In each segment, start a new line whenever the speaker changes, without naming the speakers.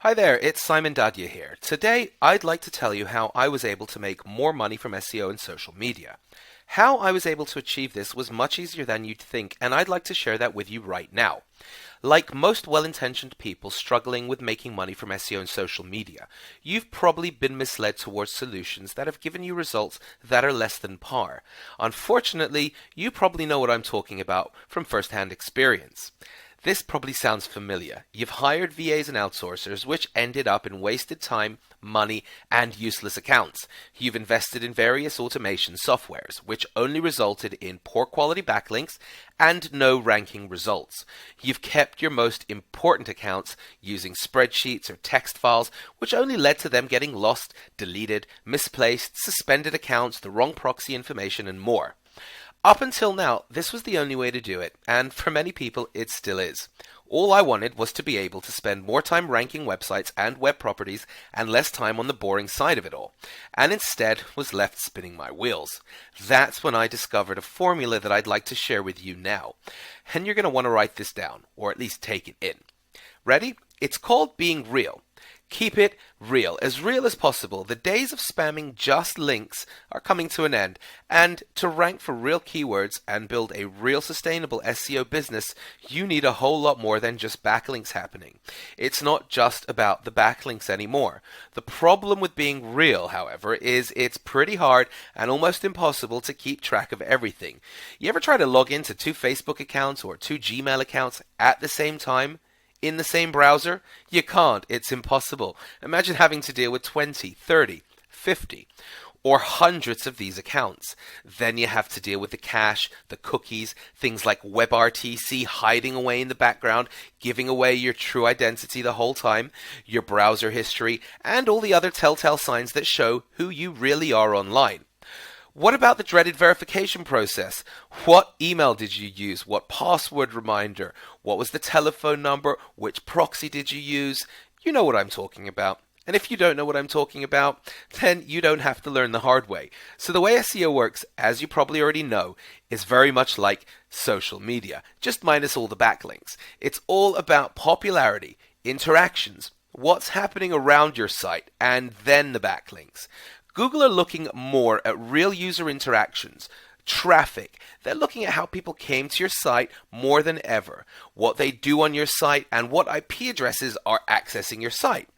Hi there, it's Simon Dadya here. Today, I'd like to tell you how I was able to make more money from SEO and social media. How I was able to achieve this was much easier than you'd think, and I'd like to share that with you right now. Like most well-intentioned people struggling with making money from SEO and social media, you've probably been misled towards solutions that have given you results that are less than par. Unfortunately, you probably know what I'm talking about from first-hand experience. This probably sounds familiar. You've hired VAs and outsourcers, which ended up in wasted time, money, and useless accounts. You've invested in various automation softwares, which only resulted in poor quality backlinks and no ranking results. You've kept your most important accounts using spreadsheets or text files, which only led to them getting lost, deleted, misplaced, suspended accounts, the wrong proxy information, and more. Up until now, this was the only way to do it, and for many people, it still is. All I wanted was to be able to spend more time ranking websites and web properties and less time on the boring side of it all, and instead was left spinning my wheels. That's when I discovered a formula that I'd like to share with you now, and you're going to want to write this down, or at least take it in. Ready? It's called being real. Keep it real as possible. The days of spamming just links are coming to an end, and to rank for real keywords and build a real sustainable SEO business, you need a whole lot more than just backlinks happening. It's not just about the backlinks anymore. The problem with being real, however, is it's pretty hard and almost impossible to keep track of everything. You ever try to log into 2 Facebook accounts or 2 Gmail accounts at the same time? In the same browser? You can't. It's impossible. Imagine having to deal with 20, 30, 50, or hundreds of these accounts. Then you have to deal with the cache, the cookies, things like WebRTC hiding away in the background, giving away your true identity the whole time, your browser history, and all the other telltale signs that show who you really are online. What about the dreaded verification process? What email did you use? What password reminder? What was the telephone number? Which proxy did you use? You know what I'm talking about. And if you don't know what I'm talking about, then you don't have to learn the hard way. So the way SEO works, as you probably already know, is very much like social media, just minus all the backlinks. It's all about popularity, interactions, what's happening around your site, and then the backlinks. Google are looking more at real user interactions, traffic. They're looking at how people came to your site more than ever, what they do on your site, and what IP addresses are accessing your site.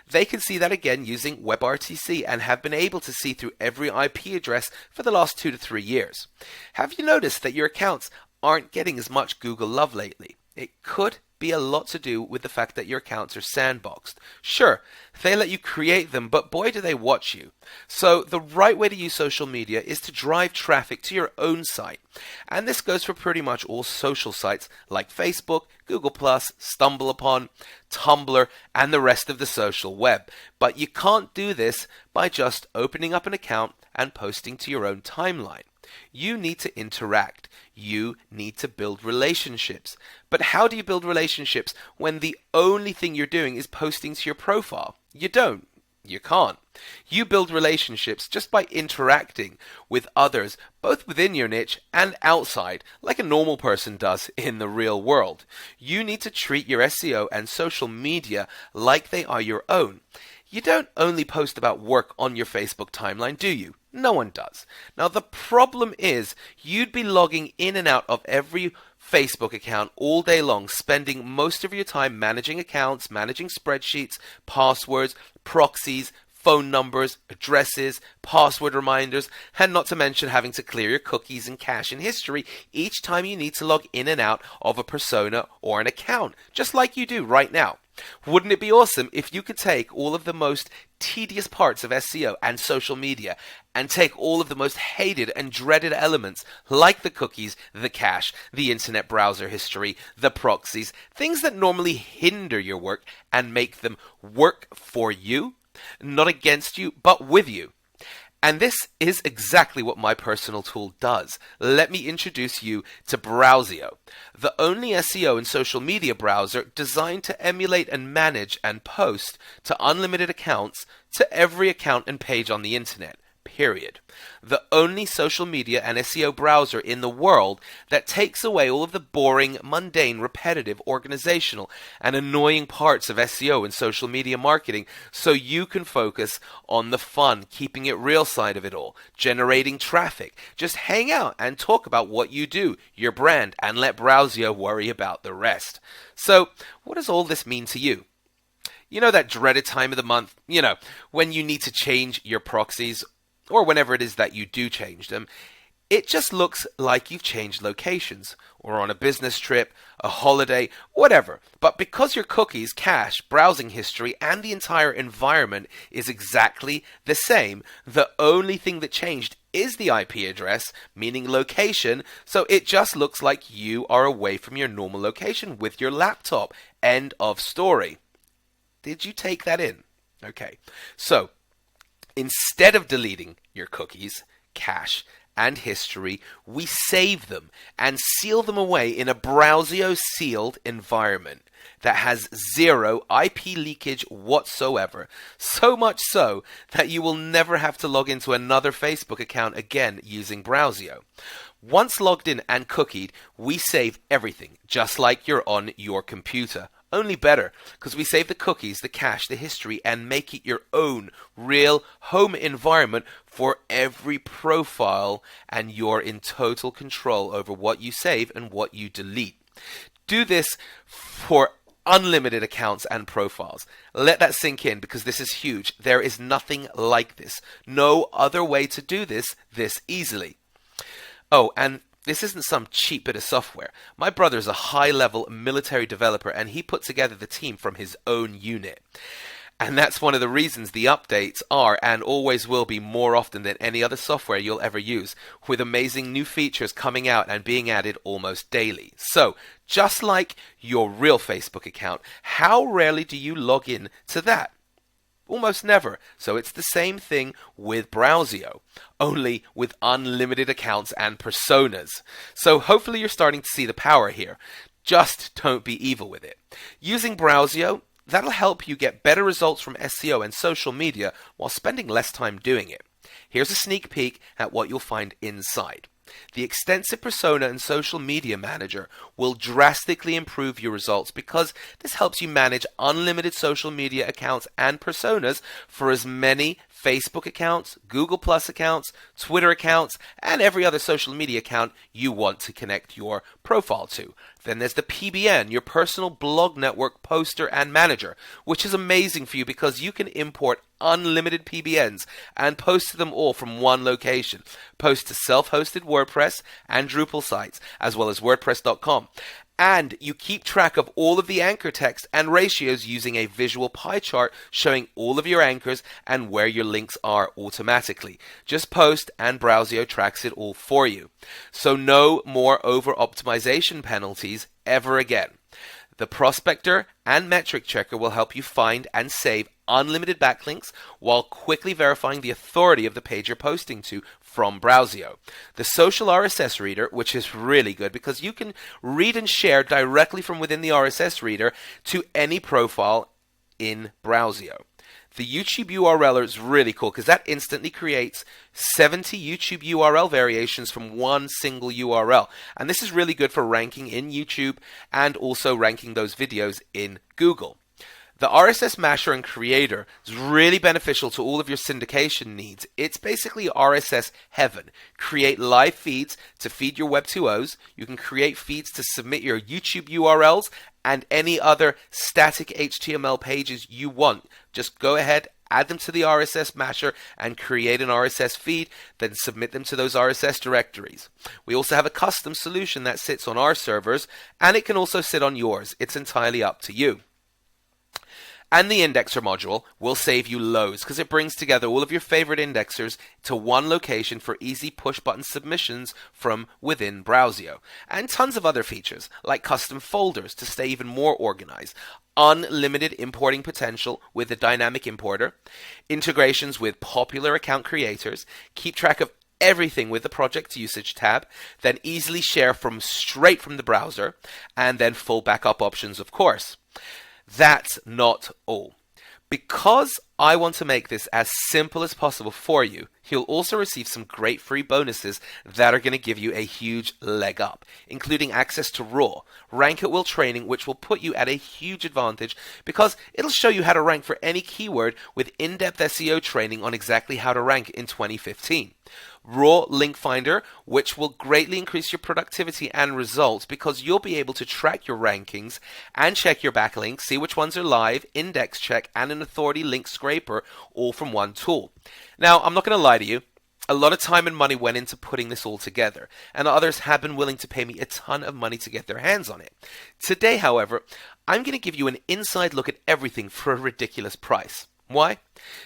They can see that again using WebRTC and have been able to see through every IP address for the last 2 to 3 years. Have you noticed that your accounts aren't getting as much Google love lately? It could be a lot to do with the fact that your accounts are sandboxed. Sure, they let you create them, but boy do they watch you. So the right way to use social media is to drive traffic to your own site. And this goes for pretty much all social sites like Facebook, Google+, StumbleUpon, Tumblr, and the rest of the social web. But you can't do this by just opening up an account and posting to your own timeline. You need to interact. You need to build relationships. But how do you build relationships when the only thing you're doing is posting to your profile? You don't. You can't. You build relationships just by interacting with others, both within your niche and outside, like a normal person does in the real world. You need to treat your SEO and social media like they are your own. You don't only post about work on your Facebook timeline, do you? No one does. Now the problem is you'd be logging in and out of every Facebook account all day long, spending most of your time managing accounts, managing spreadsheets, passwords, proxies, phone numbers, addresses, password reminders, and not to mention having to clear your cookies and cache and history each time you need to log in and out of a persona or an account, just like you do right now. Wouldn't it be awesome if you could take all of the most tedious parts of SEO and social media and take all of the most hated and dreaded elements like the cookies, the cache, the internet browser history, the proxies, things that normally hinder your work and make them work for you, not against you, but with you. And this is exactly what my personal tool does. Let me introduce you to BrowSEO, the only SEO and social media browser designed to emulate and manage and post to unlimited accounts to every account and page on the internet. period. The only social media and SEO browser in the world that takes away all of the boring, mundane, repetitive, organizational, and annoying parts of SEO and social media marketing so you can focus on the fun, keeping it real side of it all, generating traffic. Just hang out and talk about what you do, your brand, and let BrowSEO worry about the rest. So, what does all this mean to you? You know that dreaded time of the month, when you need to change your proxies, or whenever it is that you do change them. It just looks like you've changed locations, or on a business trip, a holiday, whatever. But because your cookies, cache, browsing history, and the entire environment is exactly the same, the only thing that changed is the IP address, meaning location, so it just looks like you are away from your normal location with your laptop. End of story. Did you take that in? Okay, so instead of deleting your cookies, cache, and history, we save them and seal them away in a BrowSEO sealed environment that has zero IP leakage whatsoever. So much so that you will never have to log into another Facebook account again using BrowSEO. Once logged in and cookied, we save everything, just like you're on your computer. Only better, because we save the cookies, the cache, the history, and make it your own real home environment for every profile, and you're in total control over what you save and what you delete. Do this for unlimited accounts and profiles. Let that sink in, because this is huge. There is nothing like this. No other way to do this easily. Oh, and this isn't some cheap bit of software. My brother is a high-level military developer, and he put together the team from his own unit. And that's one of the reasons the updates are and always will be more often than any other software you'll ever use, with amazing new features coming out and being added almost daily. So, just like your real Facebook account, how rarely do you log in to that? Almost never. So it's the same thing with BrowSEO, only with unlimited accounts and personas. So hopefully you're starting to see the power here. Just don't be evil with it. Using BrowSEO, that'll help you get better results from SEO and social media while spending less time doing it. Here's a sneak peek at what you'll find inside. The extensive persona and social media manager will drastically improve your results because this helps you manage unlimited social media accounts and personas for as many Facebook accounts, Google Plus accounts, Twitter accounts, and every other social media account you want to connect your profile to. Then there's the PBN, your personal blog network poster and manager, which is amazing for you because you can import unlimited PBNs and post them all from one location. Post to self-hosted WordPress and Drupal sites, as well as WordPress.com. And you keep track of all of the anchor text and ratios using a visual pie chart showing all of your anchors and where your links are automatically. Just post and BrowSEO tracks it all for you. So no more over-optimization penalties ever again. The Prospector and Metric Checker will help you find and save unlimited backlinks while quickly verifying the authority of the page you're posting to from BrowSEO. The Social RSS Reader, which is really good because you can read and share directly from within the RSS reader to any profile in BrowSEO. The YouTube URL is really cool because that instantly creates 70 YouTube URL variations from one single URL. And this is really good for ranking in YouTube and also ranking those videos in Google. The RSS Masher and Creator is really beneficial to all of your syndication needs. It's basically RSS heaven. Create live feeds to feed your Web 2.0s. You can create feeds to submit your YouTube URLs and any other static HTML pages you want. Just go ahead, add them to the RSS Masher and create an RSS feed, then submit them to those RSS directories. We also have a custom solution that sits on our servers, and it can also sit on yours. It's entirely up to you. And the indexer module will save you loads because it brings together all of your favorite indexers to one location for easy push-button submissions from within BrowSEO. And tons of other features like custom folders to stay even more organized, unlimited importing potential with the dynamic importer, integrations with popular account creators, keep track of everything with the project usage tab, then easily share straight from the browser, and then full backup options, of course. That's not all. Because I want to make this as simple as possible for you, you'll also receive some great free bonuses that are going to give you a huge leg up, including access to Raw, Rank at Will training, which will put you at a huge advantage because it'll show you how to rank for any keyword with in-depth SEO training on exactly how to rank in 2015. Raw Link Finder, which will greatly increase your productivity and results because you'll be able to track your rankings and check your backlinks, see which ones are live, index check, and an authority link scraper, all from one tool. Now, I'm not going to lie to you. A lot of time and money went into putting this all together, and others have been willing to pay me a ton of money to get their hands on it. Today, however, I'm going to give you an inside look at everything for a ridiculous price. Why?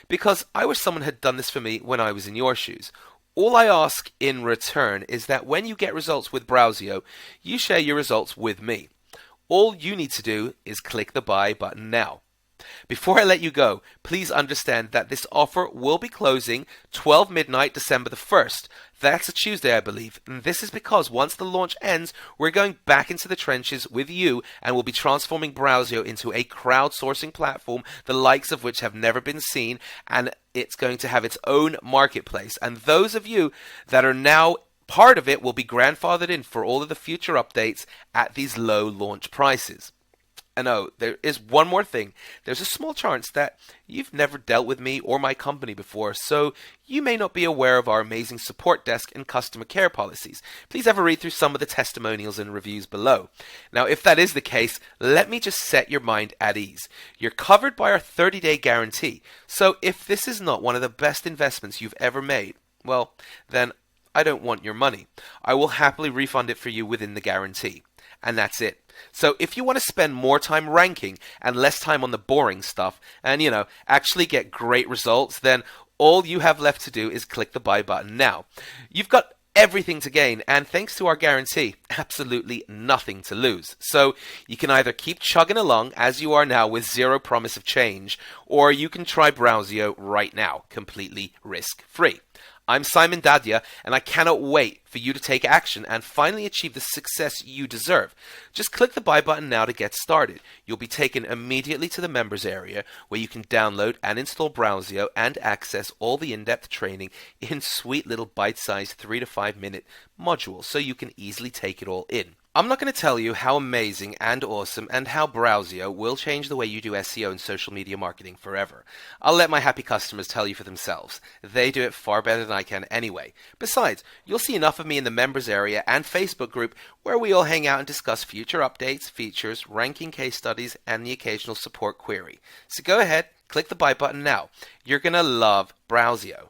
Because I wish someone had done this for me when I was in your shoes. All I ask in return is that when you get results with BrowSEO, you share your results with me. All you need to do is click the buy button now. Before I let you go, please understand that this offer will be closing 12 midnight December the 1st. That's a Tuesday, I believe. And this is because once the launch ends, we're going back into the trenches with you and we'll be transforming BrowSEO into a crowdsourcing platform, the likes of which have never been seen, and it's going to have its own marketplace. And those of you that are now part of it will be grandfathered in for all of the future updates at these low launch prices. And oh, there is one more thing. There's a small chance that you've never dealt with me or my company before, so you may not be aware of our amazing support desk and customer care policies. Please have a read through some of the testimonials and reviews below. Now, if that is the case, let me just set your mind at ease. You're covered by our 30-day guarantee, so if this is not one of the best investments you've ever made, well, then I don't want your money. I will happily refund it for you within the guarantee. And that's it. So if you want to spend more time ranking and less time on the boring stuff and, actually get great results, then all you have left to do is click the buy button now. You've got everything to gain, and thanks to our guarantee, absolutely nothing to lose. So you can either keep chugging along as you are now with zero promise of change, or you can try BrowSEO right now, completely risk-free. I'm Simon Dadya, and I cannot wait for you to take action and finally achieve the success you deserve. Just click the buy button now to get started. You'll be taken immediately to the members area where you can download and install BrowSEO and access all the in-depth training in sweet little bite-sized 3 to 5 minute modules so you can easily take it all in. I'm not going to tell you how amazing and awesome and how BrowSEO will change the way you do SEO and social media marketing forever. I'll let my happy customers tell you for themselves. They do it far better than I can anyway. Besides, you'll see enough of me in the members area and Facebook group where we all hang out and discuss future updates, features, ranking case studies, and the occasional support query. So go ahead, click the buy button now. You're going to love BrowSEO.